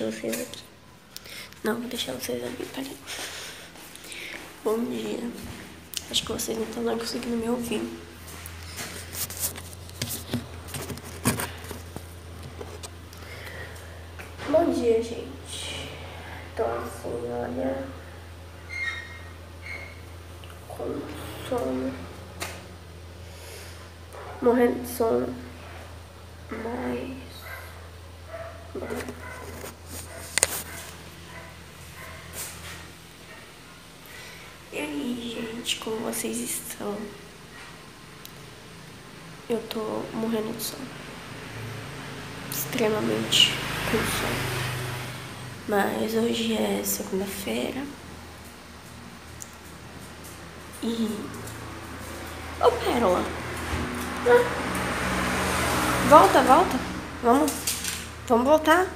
deixar vocês aqui. Não, vou deixar vocês ali, peraí. Bom dia. Acho que vocês não estão conseguindo me ouvir. Bom dia, gente. Tô assim, olha, com sono, morrendo de sono, mas bom. E aí, gente, como vocês estão? Eu tô morrendo de sono, extremamente com sono. Mas hoje é segunda-feira e... Ô, Pérola! Volta, volta! Vamos voltar?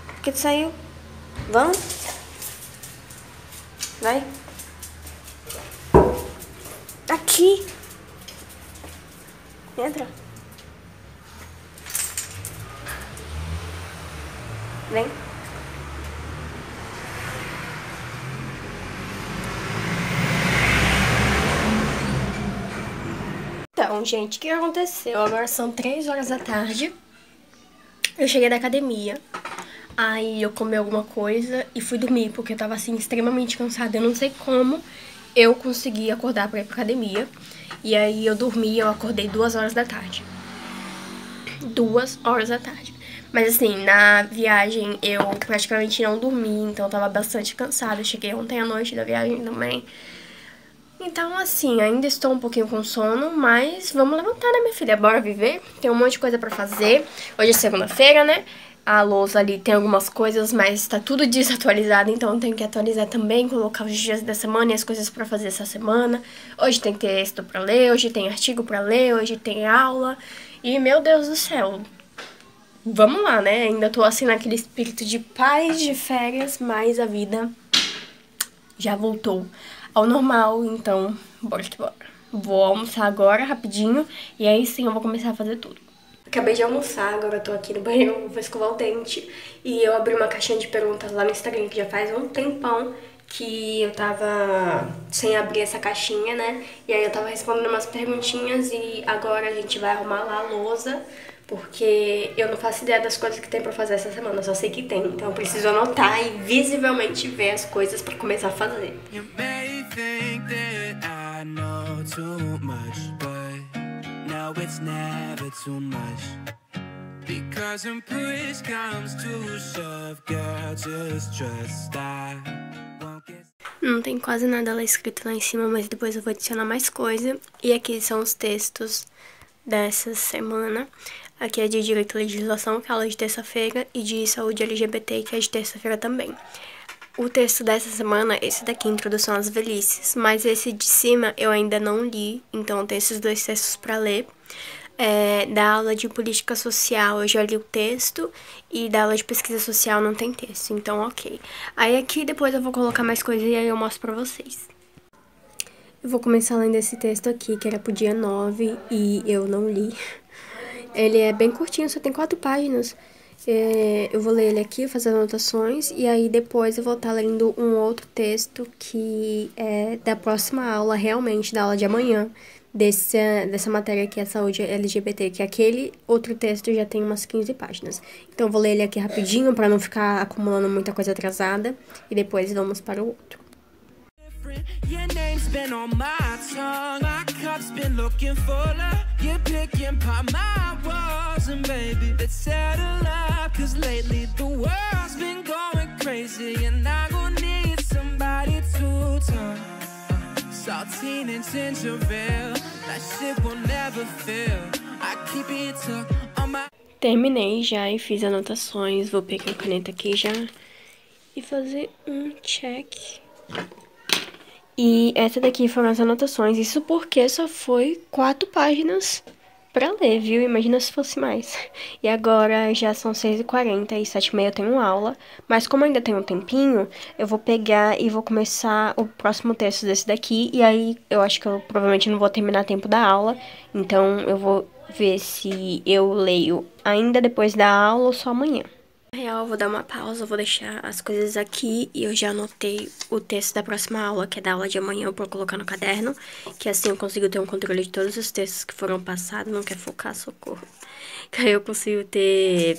Por que tu saiu? Vamos? Vai! Aqui! Entra! Vem! Então, gente, o que aconteceu? Agora são 3 horas da tarde. Eu cheguei da academia. Aí eu comi alguma coisa e fui dormir, porque eu tava, assim, extremamente cansada. Eu não sei como eu consegui acordar pra ir pra academia. E aí eu dormi, eu acordei 2 horas da tarde. 2 horas da tarde. Mas assim, na viagem eu praticamente não dormi, então eu tava bastante cansada. Eu cheguei ontem à noite da viagem também. Então, assim, ainda estou um pouquinho com sono, mas vamos levantar, né, minha filha? Bora viver? Tem um monte de coisa pra fazer. Hoje é segunda-feira, né? A lousa ali tem algumas coisas, mas tá tudo desatualizado, então eu tenho que atualizar também, colocar os dias da semana e as coisas pra fazer essa semana. Hoje tem texto pra ler, hoje tem artigo pra ler, hoje tem aula. E, meu Deus do céu, vamos lá, né? Ainda tô, assim, naquele espírito de paz, de férias, mas a vida já voltou ao normal, então bora que bora. Vou almoçar agora, rapidinho, e aí sim eu vou começar a fazer tudo. Acabei de almoçar, agora eu tô aqui no banheiro, vou escovar o dente, e eu abri uma caixinha de perguntas lá no Instagram, que já faz um tempão que eu tava sem abrir essa caixinha, né? E aí eu tava respondendo umas perguntinhas e agora a gente vai arrumar lá a lousa, porque eu não faço ideia das coisas que tem pra fazer essa semana, eu só sei que tem. Então eu preciso anotar e visivelmente ver as coisas pra começar a fazer. You may think that I know too much, but now it's never too much. Because when push comes to shove, girl, just trust I won't get... Não tem quase nada lá escrito lá em cima, mas depois eu vou adicionar mais coisa. E aqui são os textos dessa semana. Aqui é de Direito e Legislação, que é aula de terça-feira, e de Saúde LGBT, que é de terça-feira também. O texto dessa semana, esse daqui, Introdução às Velhices, mas esse de cima eu ainda não li, então eu tenho esses 2 textos para ler. Da aula de Política Social eu já li o texto, e da aula de Pesquisa Social não tem texto, então ok. Aí aqui depois eu vou colocar mais coisas e aí eu mostro pra vocês. Eu vou começar lendo esse texto aqui, que era pro dia 9, e eu não li. Ele é bem curtinho, só tem 4 páginas. Eu vou ler ele aqui, fazer anotações, e aí depois eu vou estar lendo um outro texto que é da próxima aula, realmente, da aula de amanhã, dessa matéria que é Saúde LGBT, que aquele outro texto já tem umas 15 páginas. Então eu vou ler ele aqui rapidinho, pra não ficar acumulando muita coisa atrasada, e depois vamos para o outro. Your name's been on my tongue, my cup's been looking fuller. You're picking apart my walls, and baby, let's settle up. Cause lately the world's been going crazy, and I gon' need somebody to turn. Saltine and gingerbread, that shit will never fail. I keep it tucked on my... Terminei já e fiz anotações, vou pegar a caneta aqui já e fazer um check. E essa daqui foram as anotações, isso porque só foi 4 páginas pra ler, viu? Imagina se fosse mais. E agora já são 6h40 e 7h30 eu tenho aula, mas como ainda tem um tempinho, eu vou pegar e vou começar o próximo texto desse daqui, e aí eu acho que eu provavelmente não vou terminar tempo da aula, então eu vou ver se eu leio ainda depois da aula ou só amanhã. Na real, pessoal, vou dar uma pausa, vou deixar as coisas aqui e eu já anotei o texto da próxima aula, que é da aula de amanhã, pra eu colocar no caderno, que assim eu consigo ter um controle de todos os textos que foram passados, não quer focar, socorro. Que aí eu consigo ter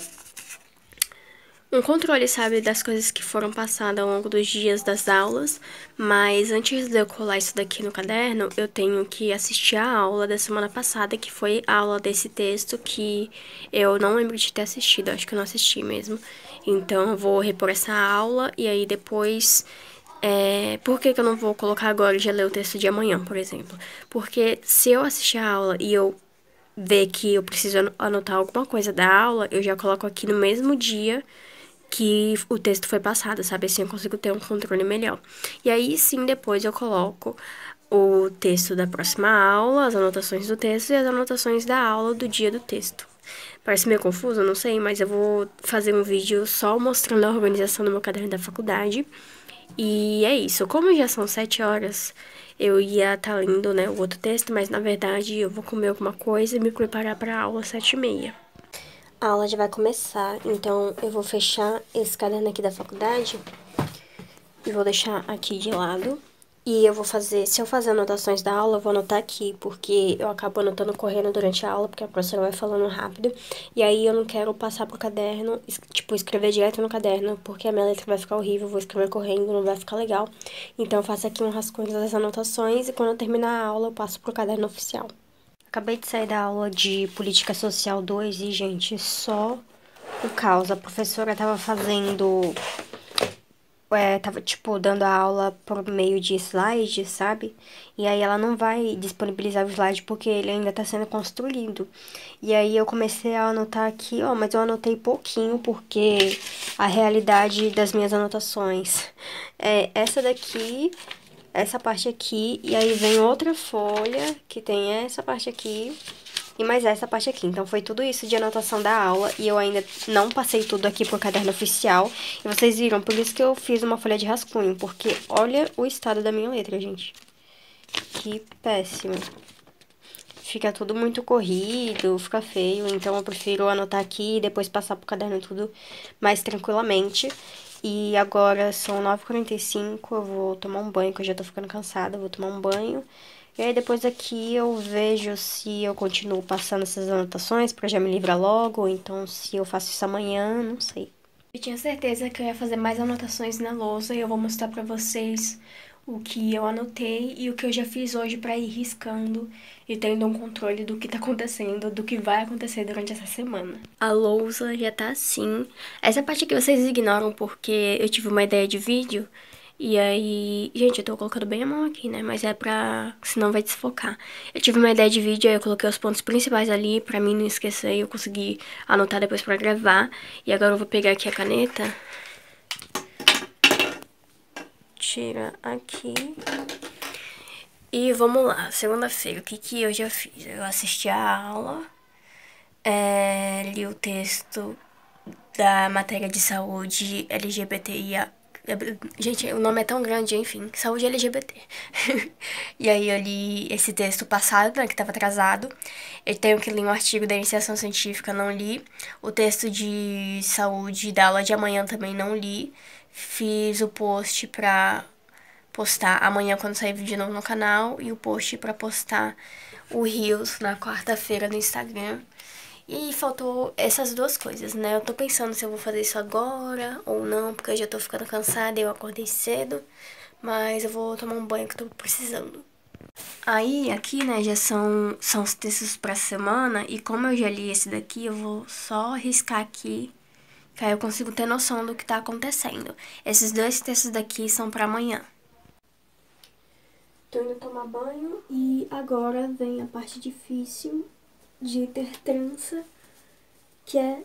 um controle, sabe, das coisas que foram passadas ao longo dos dias das aulas, mas antes de eu colar isso daqui no caderno, eu tenho que assistir a aula da semana passada, que foi a aula desse texto que eu não lembro de ter assistido, acho que eu não assisti mesmo. Então eu vou repor essa aula e aí depois... por que que eu não vou colocar agora e já ler o texto de amanhã, por exemplo? Porque se eu assistir a aula e eu ver que eu preciso anotar alguma coisa da aula, eu já coloco aqui no mesmo dia que o texto foi passado, sabe? Assim eu consigo ter um controle melhor. E aí sim, depois eu coloco o texto da próxima aula, as anotações do texto e as anotações da aula do dia do texto. Parece meio confuso, não sei, mas eu vou fazer um vídeo só mostrando a organização do meu caderno da faculdade. E é isso. Como já são 7 horas, eu ia estar lendo, né, o outro texto, mas na verdade eu vou comer alguma coisa e me preparar para a aula 7h30. A aula já vai começar, então eu vou fechar esse caderno aqui da faculdade e vou deixar aqui de lado. E eu vou fazer, se eu fazer anotações da aula, eu vou anotar aqui, porque eu acabo anotando correndo durante a aula, porque a professora vai falando rápido. E aí eu não quero passar pro caderno, tipo, escrever direto no caderno, porque a minha letra vai ficar horrível, eu vou escrever correndo, não vai ficar legal. Então eu faço aqui um rascunho das anotações e quando eu terminar a aula eu passo pro caderno oficial. Acabei de sair da aula de Política Social 2 e, gente, só o caos. A professora tava fazendo... tava, tipo, dando a aula por meio de slide, sabe? E aí ela não vai disponibilizar o slide porque ele ainda tá sendo construído. E aí eu comecei a anotar aqui, ó, mas eu anotei pouquinho porque a realidade das minhas anotações é essa daqui, essa parte aqui, e aí vem outra folha que tem essa parte aqui e mais essa parte aqui. Então foi tudo isso de anotação da aula e eu ainda não passei tudo aqui pro caderno oficial. E vocês viram, por isso que eu fiz uma folha de rascunho, porque olha o estado da minha letra, gente. Que péssimo. Fica tudo muito corrido, fica feio, então eu prefiro anotar aqui e depois passar pro caderno tudo mais tranquilamente. E agora são 9h45, eu vou tomar um banho, que eu já tô ficando cansada, eu vou tomar um banho. E aí depois aqui eu vejo se eu continuo passando essas anotações pra já me livrar logo, ou então se eu faço isso amanhã, não sei. Eu tinha certeza que eu ia fazer mais anotações na lousa e eu vou mostrar pra vocês o que eu anotei e o que eu já fiz hoje pra ir riscando e tendo um controle do que tá acontecendo, do que vai acontecer durante essa semana. A lousa já tá assim. Essa parte aqui vocês ignoram porque eu tive uma ideia de vídeo e aí... Gente, eu tô colocando bem a mão aqui, né? Mas é pra... senão vai desfocar. Eu tive uma ideia de vídeo, aí eu coloquei os pontos principais ali pra mim não esquecer e eu consegui anotar depois pra gravar. E agora eu vou pegar aqui a caneta. Tira aqui. E vamos lá, segunda-feira, o que que eu já fiz? Eu assisti a aula, li o texto da matéria de saúde LGBTIA. Gente, o nome é tão grande, enfim, saúde LGBT. E aí eu li esse texto passado, né, que estava atrasado. Eu tenho que ler um artigo da iniciação científica, não li. O texto de saúde da aula de amanhã também não li. Fiz o post pra postar amanhã quando sair vídeo novo no canal e o post pra postar o Reels na quarta-feira no Instagram. E faltou essas duas coisas, né? Eu tô pensando se eu vou fazer isso agora ou não, porque eu já tô ficando cansada e eu acordei cedo. Mas eu vou tomar um banho que eu tô precisando. Aí, aqui, né, já são os textos pra semana. E como eu já li esse daqui, eu vou só riscar aqui, que aí eu consigo ter noção do que tá acontecendo. Esses dois textos daqui são pra amanhã. Tô indo tomar banho e agora vem a parte difícil de ter trança, que é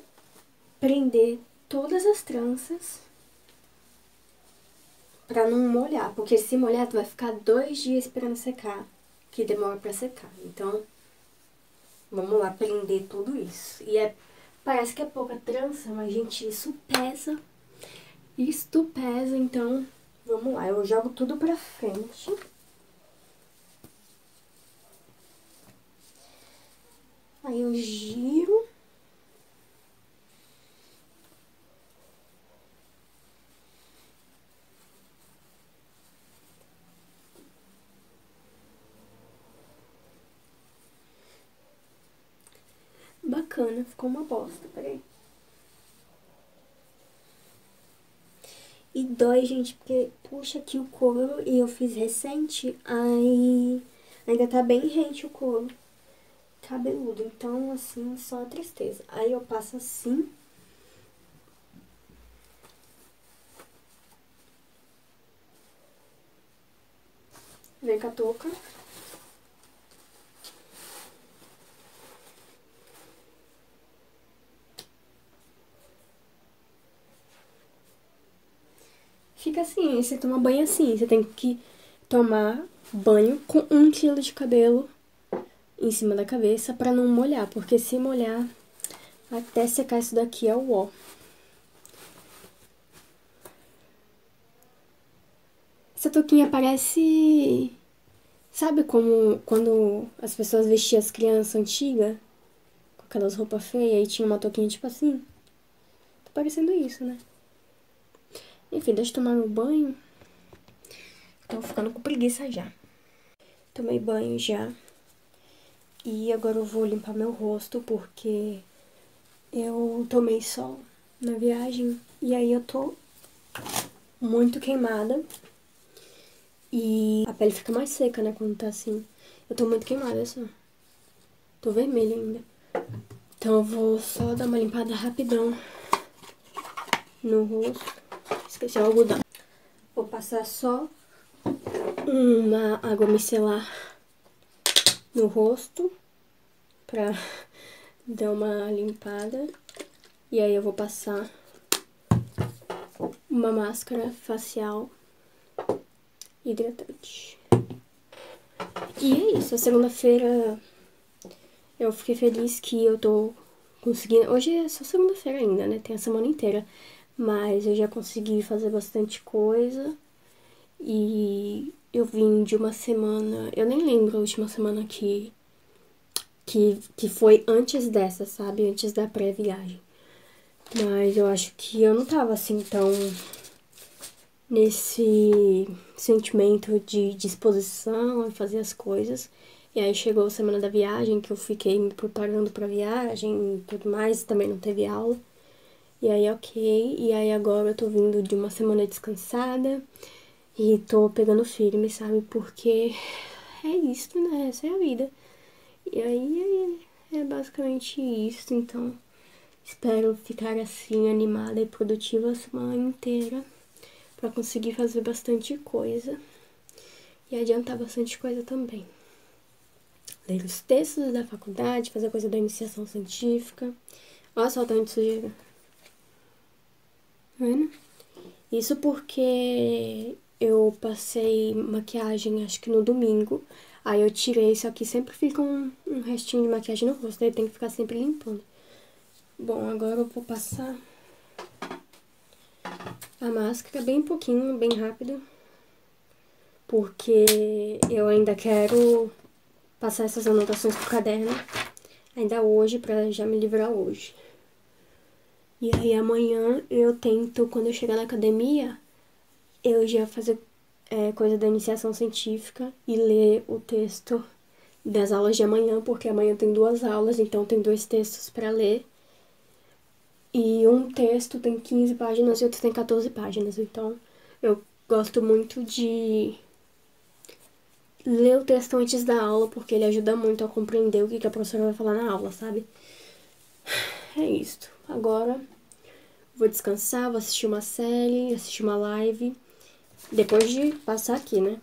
prender todas as tranças pra não molhar, porque se molhar tu vai ficar 2 dias esperando secar, que demora pra secar. Então, vamos lá prender tudo isso. E parece que é pouca trança, mas gente, isso pesa. Isto pesa, então vamos lá. Eu jogo tudo pra frente. Aí eu giro. bacana. Ficou uma bosta, peraí. E dói, gente, porque puxa aqui o couro e eu fiz recente, aí ainda tá bem rente o couro cabeludo. Então, assim, só tristeza. Aí eu passo assim. Vem com a touca. Fica assim, você toma banho assim. Você tem que tomar banho com 1 quilo de cabelo em cima da cabeça pra não molhar. Porque se molhar, até secar isso daqui é o ó. Essa touquinha parece... Sabe como quando as pessoas vestiam as crianças antigas? Com aquelas roupas feias e tinha uma touquinha tipo assim? Tá parecendo isso, né? Enfim, deixa eu tomar meu banho. Tô ficando com preguiça já. Tomei banho já. E agora eu vou limpar meu rosto porque eu tomei sol na viagem. E aí eu tô muito queimada. E a pele fica mais seca, né, quando tá assim. Eu tô muito queimada, só. Tô vermelha ainda. Então eu vou só dar uma limpada rapidão no rosto. Esqueci o algodão. Vou passar só uma água micelar no rosto pra dar uma limpada. E aí eu vou passar uma máscara facial hidratante. E é isso, a segunda-feira eu fiquei feliz que eu tô conseguindo... Hoje é só segunda-feira ainda, né? Tem a semana inteira. Mas eu já consegui fazer bastante coisa. E eu vim de uma semana... Eu nem lembro a última semana que foi antes dessa, sabe? Antes da pré-viagem. Mas eu acho que eu não tava assim tão nesse sentimento de disposição a fazer as coisas. E aí chegou a semana da viagem, que eu fiquei me preparando pra viagem e tudo mais, também não teve aula. E aí, ok. E aí agora eu tô vindo de uma semana descansada e tô pegando firme, sabe? Porque é isso, né? Essa é a vida. E aí é basicamente isso, então espero ficar assim animada e produtiva a semana inteira pra conseguir fazer bastante coisa e adiantar bastante coisa também. Ler os textos da faculdade, fazer coisa da iniciação científica. Olha só o tanto de sujeira. Tá vendo? Isso porque eu passei maquiagem, acho que no domingo. Aí eu tirei, só que sempre fica um restinho de maquiagem no rosto, daí tem que ficar sempre limpando. Bom, agora eu vou passar a máscara bem pouquinho, bem rápido. Porque eu ainda quero passar essas anotações pro caderno ainda hoje, pra já me livrar hoje. E aí amanhã eu tento, quando eu chegar na academia, eu já fazer coisa da iniciação científica e ler o texto das aulas de amanhã, porque amanhã tem 2 aulas, então tem 2 textos pra ler. E um texto tem 15 páginas e outro tem 14 páginas, então eu gosto muito de ler o texto antes da aula, porque ele ajuda muito a compreender o que a professora vai falar na aula, sabe? É isso. Agora vou descansar, vou assistir uma série, assistir uma live. Depois de passar aqui, né?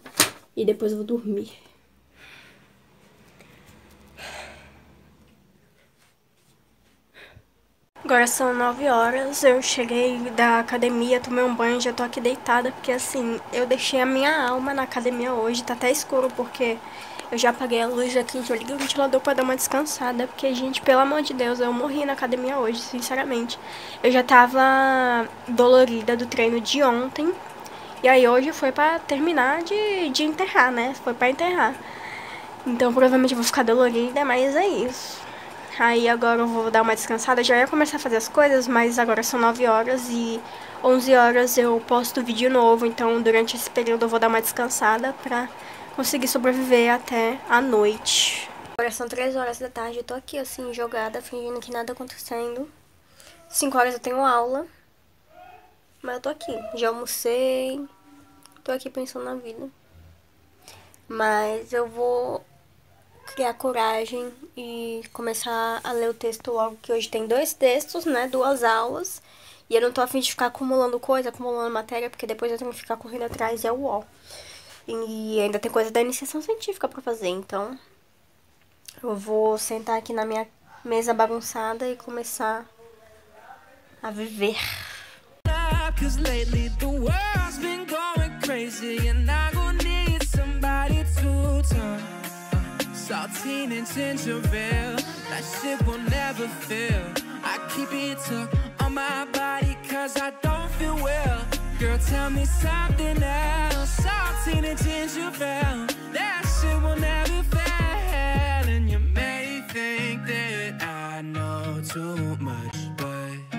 E depois eu vou dormir. Agora são 9 horas, eu cheguei da academia, tomei um banho, já tô aqui deitada, porque assim, eu deixei a minha alma na academia hoje, tá até escuro, porque eu já apaguei a luz aqui, já liguei o ventilador pra dar uma descansada, porque, gente, pelo amor de Deus, eu morri na academia hoje, sinceramente. Eu já tava dolorida do treino de ontem, e aí hoje foi pra terminar de enterrar, né? Foi pra enterrar. Então provavelmente eu vou ficar dolorida, mas é isso. Aí agora eu vou dar uma descansada, já ia começar a fazer as coisas, mas agora são 9 horas e 11 horas eu posto vídeo novo, então durante esse período eu vou dar uma descansada pra conseguir sobreviver até a noite. Agora são 3 horas da tarde, eu tô aqui assim, jogada, fingindo que nada acontecendo. 5 horas eu tenho aula, mas eu tô aqui. Já almocei, tô aqui pensando na vida. Mas eu vou criar coragem e começar a ler o texto logo, que hoje tem 2 textos, né, 2 aulas. E eu não tô a fim de ficar acumulando coisa, acumulando matéria, porque depois eu tenho que ficar correndo atrás, é o UOL. E ainda tem coisa da iniciação científica pra fazer, então eu vou sentar aqui na minha mesa bagunçada e começar a viver. Cause lately the world's been going crazy and I gon' need somebody to turn saltine and ginger ale, that shit will never fail. I keep it tucked on my body cause I don't feel well. Girl, tell me something else. Saltine and ginger ale, that shit will never fail. And you may think that I know too much, but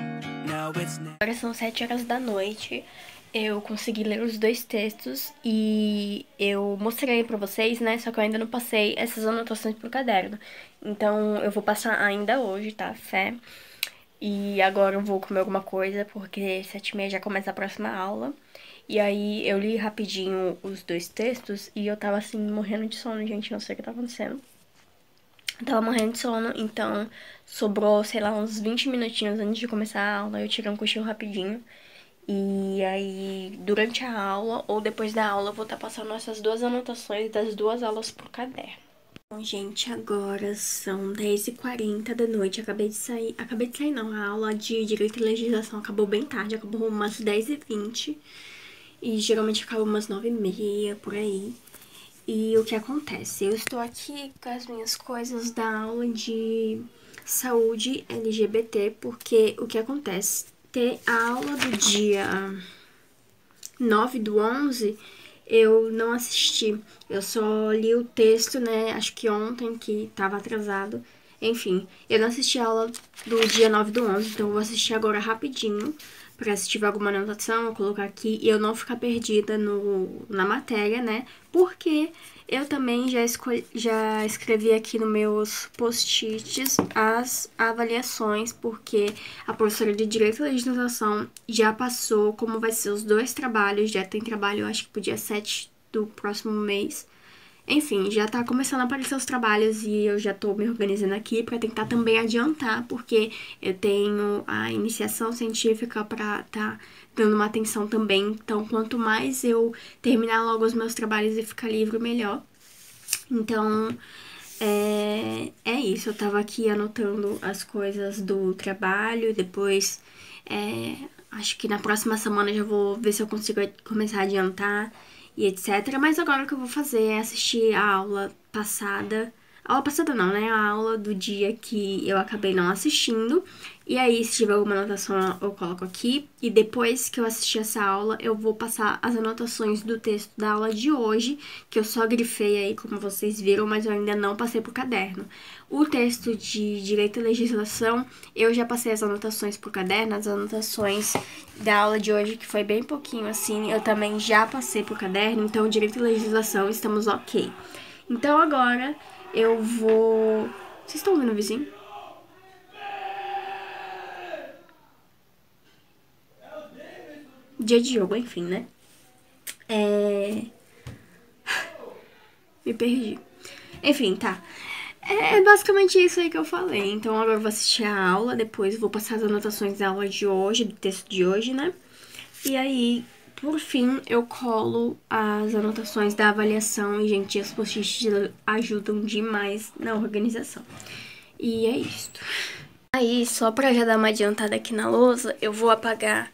now it's not. Agora são 7 horas da noite. Eu consegui ler os 2 textos e eu mostrei pra vocês, né? Só que eu ainda não passei essas anotações pro caderno. Então eu vou passar ainda hoje, tá? Fé. E agora eu vou comer alguma coisa, porque 7h30 já começa a próxima aula. E aí eu li rapidinho os 2 textos e eu tava assim, morrendo de sono, gente. Não sei o que tá acontecendo. Eu tava morrendo de sono, então sobrou, sei lá, uns 20 minutinhos antes de começar a aula. Eu tirei um cochilo rapidinho. E aí, durante a aula ou depois da aula, eu vou estar passando essas 2 anotações das 2 aulas pro caderno. Bom, gente, agora são 10h40 da noite. Acabei de sair não, a aula de Direito e Legislação acabou bem tarde, acabou umas 10h20. E geralmente acaba umas 9h30, por aí. E o que acontece? Eu estou aqui com as minhas coisas da aula de saúde LGBT, porque o que acontece? A aula do dia 9/11 eu não assisti. Eu só li o texto, né? Acho que ontem, que tava atrasado. Enfim, eu não assisti a aula do dia 9/11, então eu vou assistir agora rapidinho. Pra se tiver alguma anotação, eu colocar aqui e eu não ficar perdida na matéria, né? Porque eu também já escrevi aqui nos meus post-its as avaliações, porque a professora de Direito e Legislação já passou como vai ser os 2 trabalhos, já tem trabalho, acho que pro dia 7 do próximo mês. Enfim, já tá começando a aparecer os trabalhos e eu já tô me organizando aqui pra tentar também adiantar, porque eu tenho a iniciação científica pra tá dando uma atenção também. Então, quanto mais eu terminar logo os meus trabalhos e ficar livre, melhor. Então, é isso. Eu tava aqui anotando as coisas do trabalho, depois acho que na próxima semana eu já vou ver se eu consigo começar a adiantar e etc. Mas agora o que eu vou fazer é assistir a aula passada. A aula passada não, né? A aula do dia que eu acabei não assistindo. E aí, se tiver alguma anotação, eu coloco aqui. E depois que eu assistir essa aula, eu vou passar as anotações do texto da aula de hoje, que eu só grifei aí, como vocês viram, mas eu ainda não passei pro caderno. O texto de Direito e Legislação, eu já passei as anotações pro caderno, as anotações da aula de hoje, que foi bem pouquinho assim, eu também já passei pro caderno, então Direito e Legislação estamos ok. Então agora eu vou... Vocês estão ouvindo o vizinho? Dia de jogo, enfim, né? Me perdi. Enfim, tá. É basicamente isso aí que eu falei. Então agora eu vou assistir a aula, depois vou passar as anotações da aula de hoje, do texto de hoje, né? E aí, por fim, eu colo as anotações da avaliação. E, gente, as post-its ajudam demais na organização. E é isso. Aí, só pra já dar uma adiantada aqui na lousa, eu vou apagar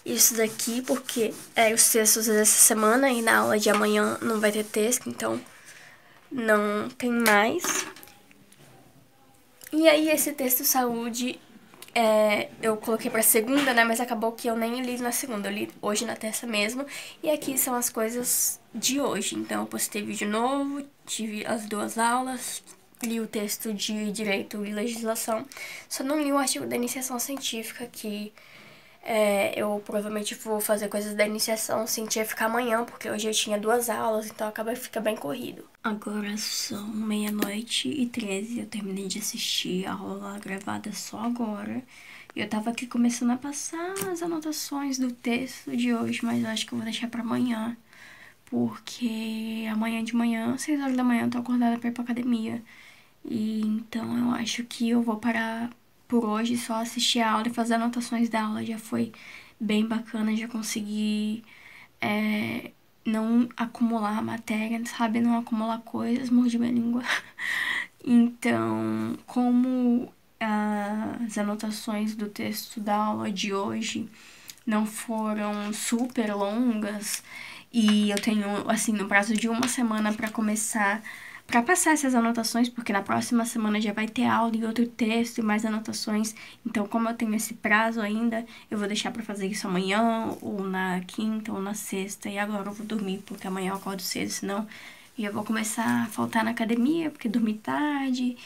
isso daqui, porque os textos dessa semana e na aula de amanhã não vai ter texto, então não tem mais. E aí, esse texto saúde, eu coloquei pra segunda, né, mas acabou que eu nem li na segunda, eu li hoje na terça mesmo. E aqui são as coisas de hoje, então eu postei vídeo novo, tive as 2 aulas, li o texto de Direito e Legislação, só não li o artigo da iniciação científica, que Eu provavelmente vou fazer coisas da iniciação científica amanhã, porque hoje eu tinha 2 aulas, então acaba fica bem corrido. Agora são 00:13, eu terminei de assistir a aula gravada só agora. Eu tava aqui começando a passar as anotações do texto de hoje, mas eu acho que eu vou deixar pra amanhã, porque amanhã de manhã, 6 horas da manhã, eu tô acordada pra ir pra academia. E então eu acho que eu vou parar por hoje, só assistir a aula e fazer anotações da aula. Já foi bem bacana, já consegui não acumular matéria, sabe? Não acumular coisas, mordi minha língua. Então, como as anotações do texto da aula de hoje não foram super longas e eu tenho, assim, no prazo de uma semana pra começar, pra passar essas anotações, porque na próxima semana já vai ter aula e outro texto e mais anotações. Então, como eu tenho esse prazo ainda, eu vou deixar pra fazer isso amanhã, ou na quinta, ou na sexta. E agora eu vou dormir, porque amanhã eu acordo cedo, senão eu vou começar a faltar na academia, porque dormi tarde.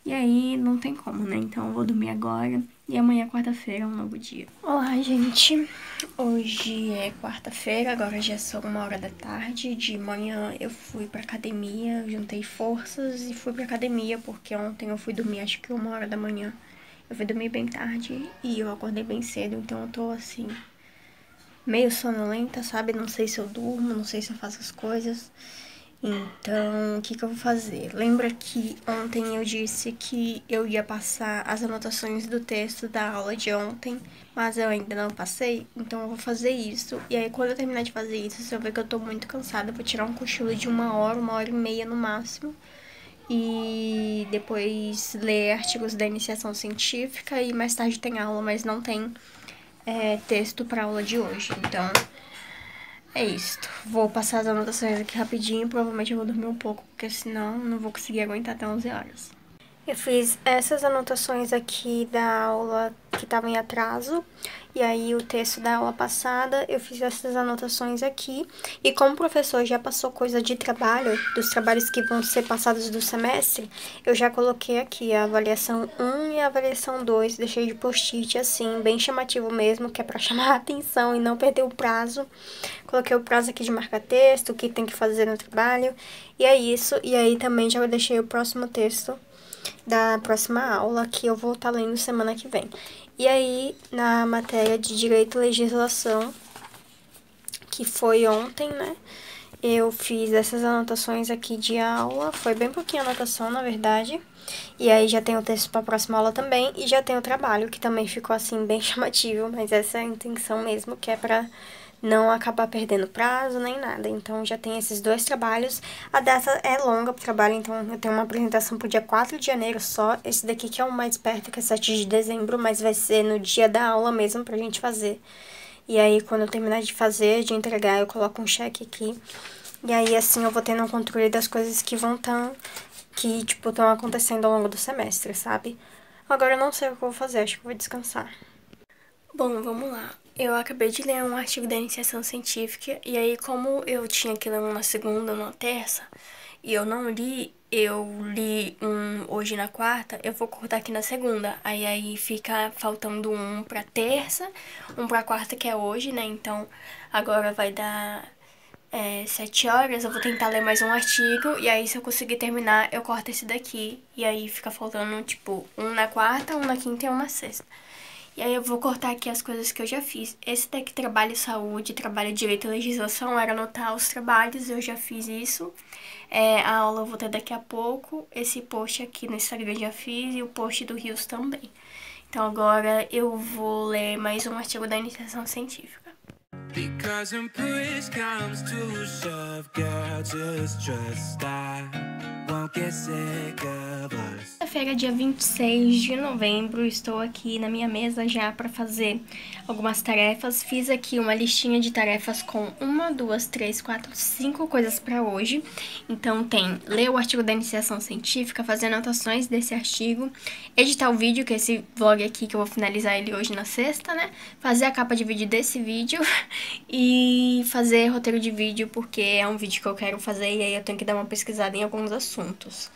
E aí não tem como, né? Então eu vou dormir agora. E amanhã, quarta-feira, é um novo dia. Olá, gente. Hoje é quarta-feira, agora já são 1 hora da tarde. De manhã eu fui pra academia, juntei forças e fui pra academia, porque ontem eu fui dormir acho que 1 hora da manhã. Eu fui dormir bem tarde e eu acordei bem cedo, então eu tô assim, meio sonolenta, sabe? Não sei se eu durmo, não sei se eu faço as coisas. Então, o que eu vou fazer? Lembra que ontem eu disse que eu ia passar as anotações do texto da aula de ontem, mas eu ainda não passei? Então eu vou fazer isso. E aí, quando eu terminar de fazer isso, se eu ver que eu tô muito cansada, eu vou tirar um cochilo de 1 hora, 1 hora e meia no máximo. E depois ler artigos da iniciação científica e mais tarde tem aula, mas não tem texto pra aula de hoje. Então, é isso. Vou passar as anotações aqui rapidinho. Provavelmente eu vou dormir um pouco, porque senão não vou conseguir aguentar até 11 horas. Eu fiz essas anotações aqui da aula que estava em atraso. E aí o texto da aula passada, eu fiz essas anotações aqui. E como o professor já passou coisa de trabalho, dos trabalhos que vão ser passados do semestre, eu já coloquei aqui a avaliação 1 e a avaliação 2. Deixei de post-it assim, bem chamativo mesmo, que é pra chamar a atenção e não perder o prazo. Coloquei o prazo aqui de marcar texto, o que tem que fazer no trabalho. E é isso. E aí também já deixei o próximo texto da próxima aula, que eu vou estar lendo semana que vem. E aí, na matéria de Direito e Legislação, que foi ontem, né? Eu fiz essas anotações aqui de aula, foi bem pouquinho anotação, na verdade. E aí já tem o texto para a próxima aula também, e já tem o trabalho, que também ficou assim bem chamativo, mas essa é a intenção mesmo, que é para não acabar perdendo prazo nem nada. Então já tem esses 2 trabalhos. A data é longa pro trabalho, então eu tenho uma apresentação pro dia 4 de janeiro só. Esse daqui que é o mais perto, que é 7 de dezembro, mas vai ser no dia da aula mesmo pra gente fazer. E aí quando eu terminar de fazer, de entregar, eu coloco um cheque aqui. E aí assim eu vou tendo um controle das coisas que estão acontecendo ao longo do semestre, sabe? Agora eu não sei o que eu vou fazer, acho que eu vou descansar. Bom, vamos lá. Eu acabei de ler um artigo da iniciação científica, e aí como eu tinha que ler um na segunda ou na terça, e eu não li, eu li um hoje na quarta, eu vou cortar aqui na segunda. Aí fica faltando um pra terça, um pra quarta, que é hoje, né? Então agora vai dar 7 horas, eu vou tentar ler mais um artigo, e aí se eu conseguir terminar, eu corto esse daqui. E aí fica faltando, tipo, um na quarta, um na quinta e um na sexta. E aí eu vou cortar aqui as coisas que eu já fiz. Esse daqui, trabalho e saúde, trabalho, direito e legislação, era anotar os trabalhos, eu já fiz isso. A aula eu vou ter daqui a pouco. Esse post aqui no Instagram eu já fiz, e o post do Rios também. Então agora eu vou ler mais um artigo da iniciação científica. Because when push comes to shove, girl, just trust I won't get sick of us. Quarta-feira, dia 26 de novembro, estou aqui na minha mesa já para fazer algumas tarefas. Fiz aqui uma listinha de tarefas com 1, 2, 3, 4, 5 coisas para hoje. Então tem ler o artigo da iniciação científica, fazer anotações desse artigo, editar o vídeo, que é esse vlog aqui que eu vou finalizar ele hoje na sexta, né? Fazer a capa de vídeo desse vídeo e fazer roteiro de vídeo, porque é um vídeo que eu quero fazer e aí eu tenho que dar uma pesquisada em alguns assuntos.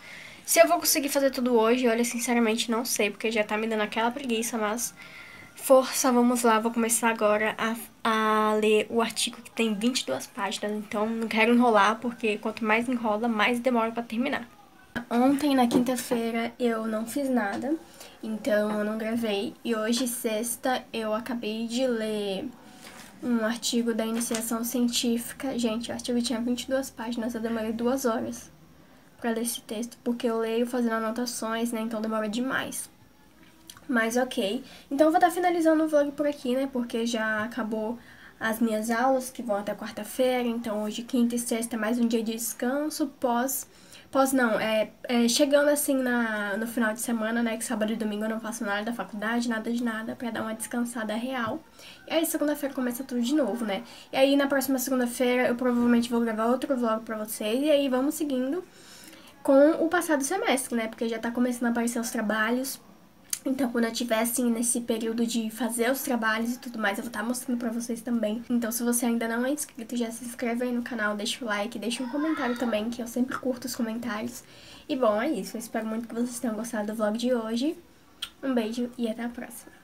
Se eu vou conseguir fazer tudo hoje, olha, sinceramente não sei, porque já tá me dando aquela preguiça, mas Força, vamos lá, vou começar agora a ler o artigo que tem 22 páginas, então não quero enrolar, porque quanto mais enrola, mais demora pra terminar. Ontem, na quinta-feira, eu não fiz nada, então eu não gravei, e hoje, sexta, eu acabei de ler um artigo da iniciação científica. Gente, o artigo tinha 22 páginas, eu demorei 2 horas pra ler esse texto, porque eu leio fazendo anotações, né, então demora demais. Mas ok. Então eu vou estar finalizando o vlog por aqui, né? Porque já acabou as minhas aulas, que vão até quarta-feira. Então hoje, quinta e sexta, é mais um dia de descanso. Chegando assim no final de semana, né? Que sábado e domingo eu não faço nada da faculdade, nada de nada, pra dar uma descansada real. E aí segunda-feira começa tudo de novo, né? E aí na próxima segunda-feira eu provavelmente vou gravar outro vlog pra vocês. E aí vamos seguindo com o passado semestre, né? Porque já tá começando a aparecer os trabalhos. Então, quando eu estiver, assim, nesse período de fazer os trabalhos e tudo mais, eu vou estar mostrando pra vocês também. Então, se você ainda não é inscrito, já se inscreve aí no canal, deixa o like, deixa um comentário também, que eu sempre curto os comentários. E, bom, é isso. Eu espero muito que vocês tenham gostado do vlog de hoje. Um beijo e até a próxima.